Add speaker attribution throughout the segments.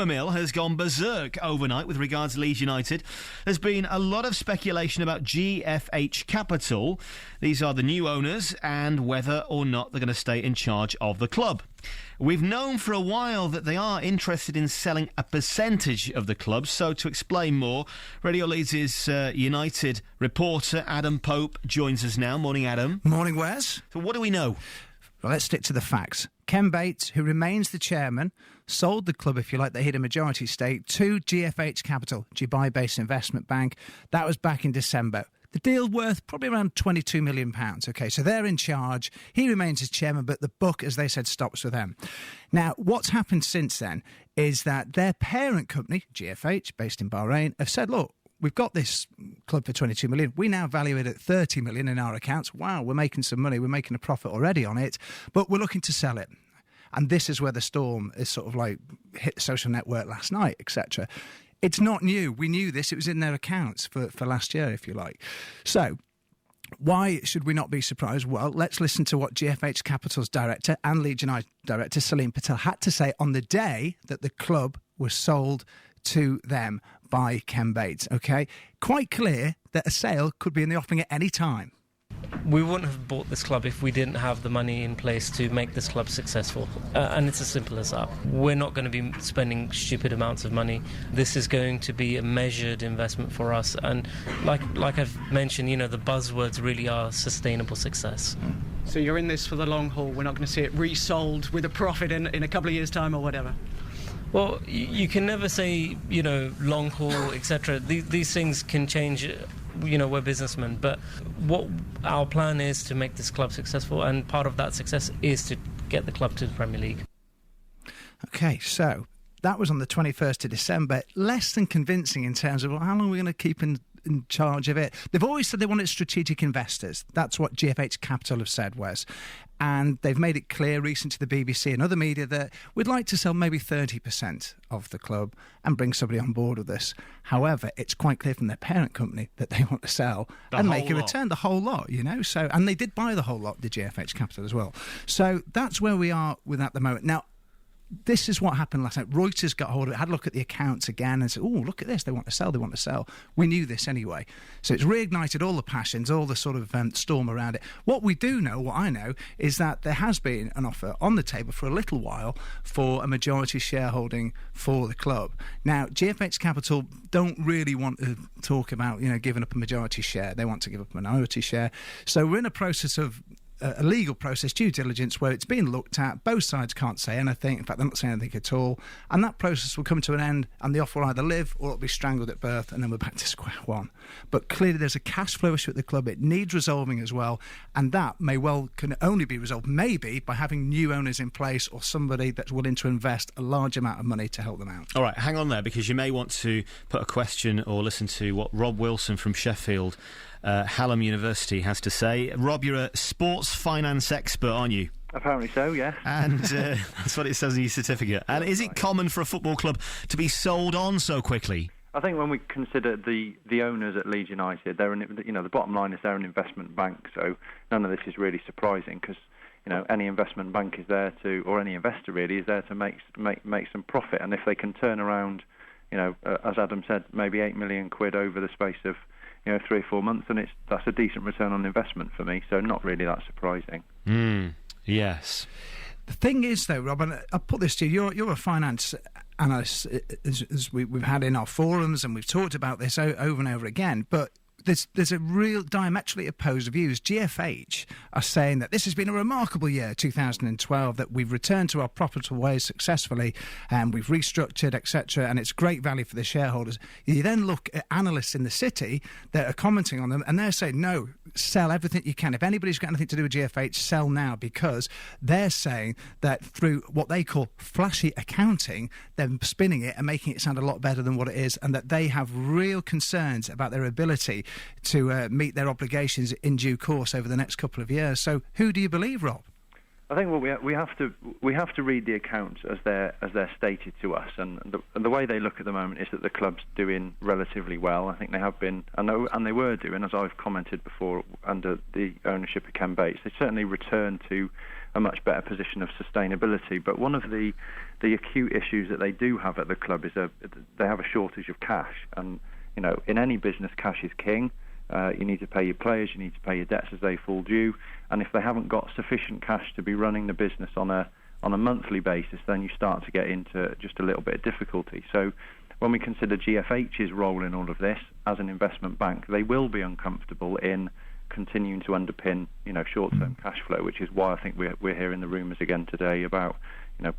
Speaker 1: Mill has gone berserk overnight with regards to Leeds United. There's been a lot of speculation about GFH Capital. These are the new owners and whether or not they're going to stay in charge of the club. We've known for a while that they are interested in selling a percentage of the club. So to explain more, Radio Leeds' United reporter Adam Pope joins us now. Morning, Adam.
Speaker 2: Morning, Wes.
Speaker 1: So what do we know?
Speaker 2: Well, let's stick to the facts. Ken Bates, who remains the chairman, sold the club, if you like, they hit a majority stake, to GFH Capital, Dubai-based investment bank. That was back in December. The deal worth probably around £22 million. OK, so they're in charge. He remains as chairman, but the buck, as they said, stops with them. Now, what's happened since then is that their parent company, GFH, based in Bahrain, have said, look, we've got this club for 22 million. We now value it at 30 million in our accounts. Wow, we're making some money. We're making a profit already on it, but we're looking to sell it. And this is where the storm is sort of like hit the social network last night, etc. It's not new. We knew this. It was in their accounts for last year, if you like. So why should we not be surprised? Well, let's listen to what GFH Capital's director and Leeds United director, Salim Patel, had to say on the day that the club was sold to them by Ken Bates, OK? Quite clear that a sale could be in the offing at any time.
Speaker 3: We wouldn't have bought this club if we didn't have the money in place to make this club successful. And it's as simple as that. We're not going to be spending stupid amounts of money. This is going to be a measured investment for us. And like I've mentioned, you know, the buzzwords really are sustainable success.
Speaker 4: So you're in this for the long haul. We're not going to see it resold with a profit in a couple of years' time or whatever.
Speaker 3: Well, you can never say, you know, long haul, etc. These things can change. You know, we're businessmen, but what our plan is to make this club successful, and part of that success is to get the club to the Premier League.
Speaker 2: OK, so that was on the 21st of December. Less than convincing in terms of, well, how long are we going to keep in charge of it? They've always said they wanted strategic investors. That's what GFH Capital have said, Wes. And they've made it clear recently to the BBC and other media that we'd like to sell maybe 30% of the club and bring somebody on board with this. However, it's quite clear from their parent company that they want to sell and make a return, the whole lot, you know. So, and they did buy the whole lot, the GFH Capital as well. So that's where we are with at the moment. Now, this is what happened last night. Reuters got hold of it, had a look at the accounts again and said, oh, look at this, they want to sell. We knew this anyway. So it's reignited all the passions, all the sort of storm around it. What I know, is that there has been an offer on the table for a little while for a majority shareholding for the club. Now, GFH Capital don't really want to talk about, you know, giving up a majority share. They want to give up a minority share. So we're in a process of a legal process, due diligence, where it's being looked at. Both sides can't say anything. In fact, they're not saying anything at all. And that process will come to an end, and the offer will either live or it'll be strangled at birth, and then we're back to square one. But clearly there's a cash flow issue at the club. It needs resolving as well, and that can only be resolved maybe by having new owners in place or somebody that's willing to invest a large amount of money to help them out.
Speaker 1: All right, hang on there, because you may want to put a question or listen to what Rob Wilson from Sheffield Hallam University has to say. Rob, you're a sports finance expert, aren't you?
Speaker 5: Apparently so, yeah.
Speaker 1: And that's what it says in your certificate. And is it common for a football club to be sold on so quickly?
Speaker 5: I think when we consider the owners at Leeds United, the bottom line is they're an investment bank, so none of this is really surprising, because any investment bank is there to, or any investor really, is there to make some profit. And if they can turn around, as Adam said, maybe £8 million over the space of 3 or 4 months, and that's a decent return on investment for me, so not really that surprising.
Speaker 1: Yes.
Speaker 2: The thing is, though, Rob, and I'll put this to you, you're a finance analyst, as we've had in our forums, and we've talked about this over and over again, but there's a real diametrically opposed views. GFH are saying that this has been a remarkable year, 2012, that we've returned to our profitable ways successfully, and we've restructured, etc., and it's great value for the shareholders. You then look at analysts in the city that are commenting on them, and they're saying, no, sell everything you can. If anybody's got anything to do with GFH, sell now, because they're saying that through what they call flashy accounting, they're spinning it and making it sound a lot better than what it is, and that they have real concerns about their ability to meet their obligations in due course over the next couple of years. So who do you believe, Rob?
Speaker 5: I think we have to read the accounts as they're stated to us, and the way they look at the moment is that the club's doing relatively well. I think they have been, and they were doing, as I've commented before, under the ownership of Ken Bates. They certainly returned to a much better position of sustainability. But one of the acute issues that they do have at the club is they have a shortage of cash. And, in any business, cash is king. You need to pay your players, you need to pay your debts as they fall due. And if they haven't got sufficient cash to be running the business on a monthly basis, then you start to get into just a little bit of difficulty. So when we consider GFH's role in all of this as an investment bank, they will be uncomfortable in continuing to underpin, short-term cash flow, which is why I think we're hearing the rumours again today about,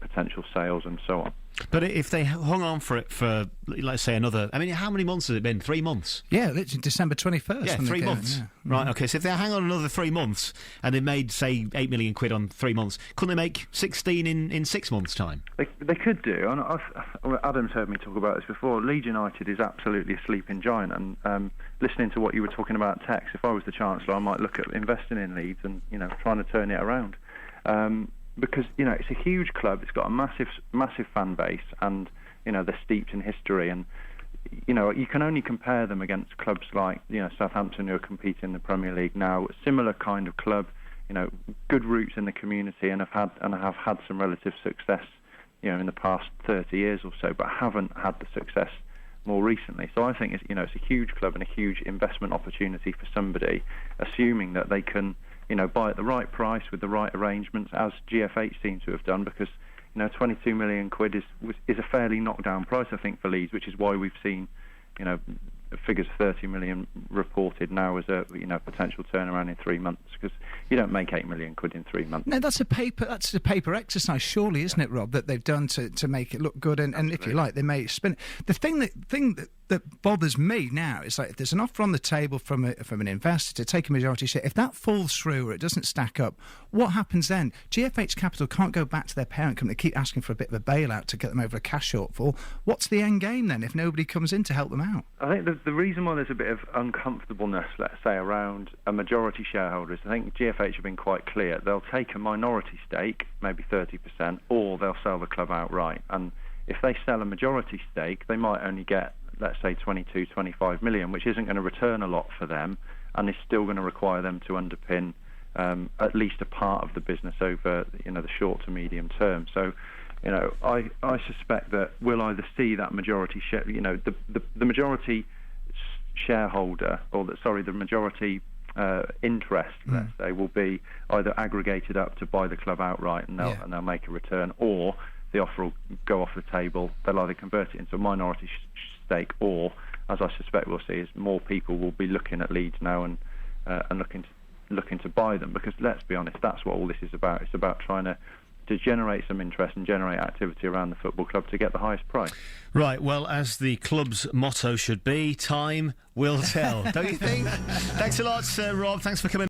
Speaker 5: potential sales and so on.
Speaker 1: But if they hung on for it for, let's say, another... how many months has it been? 3 months?
Speaker 2: Yeah, literally December 21st.
Speaker 1: Yeah, 3 months.
Speaker 2: Yeah.
Speaker 1: Right, OK, so if they hang on another 3 months and they made, say, 8 million quid on 3 months, couldn't they make 16 in 6 months' time?
Speaker 5: They could do. And Adam's heard me talk about this before. Leeds United is absolutely a sleeping giant. And listening to what you were talking about, Tex, if I was the Chancellor, I might look at investing in Leeds and, trying to turn it around. Because, it's a huge club, it's got a massive fan base, and, they're steeped in history, and, you can only compare them against clubs like, Southampton, who are competing in the Premier League now, a similar kind of club, good roots in the community, and have had some relative success, in the past 30 years or so, but haven't had the success more recently. So I think it's a huge club and a huge investment opportunity for somebody, assuming that they can buy at the right price with the right arrangements, as GFH seem to have done, because 22 million quid is a fairly knockdown price, I think, for Leeds, which is why we've seen figures of 30 million reported now as a potential turnaround in 3 months, because you don't make 8 million quid in 3 months.
Speaker 2: No, that's a paper exercise, surely, isn't it, Rob? That they've done to make it look good, and if you like, they may spin it. The thing that bothers me now is, like, if there's an offer on the table from an investor to take a majority share, if that falls through or it doesn't stack up, what happens then? GFH Capital can't go back to their parent company, keep asking for a bit of a bailout to get them over a cash shortfall. What's the end game then if nobody comes in to help them out?
Speaker 5: I think the reason why there's a bit of uncomfortableness, let's say, around a majority shareholder is, I think GFH have been quite clear. They'll take a minority stake, maybe 30%, or they'll sell the club outright. And if they sell a majority stake, they might only get, let's say, 22, 25 million, which isn't going to return a lot for them, and is still going to require them to underpin at least a part of the business over the short to medium term. So, I suspect that we'll either see that majority share, the majority shareholder, or the majority interest, let's say, will be either aggregated up to buy the club outright and they'll make a return, or the offer will go off the table. They'll either convert it into a minority stake, or, as I suspect we'll see, is more people will be looking at Leeds now and looking to buy them, because let's be honest, that's what all this is about. It's about trying to generate some interest and generate activity around the football club to get the highest price.
Speaker 1: Right, well, as the club's motto should be, time will tell, don't you think? Thanks a lot, Rob. Thanks for coming.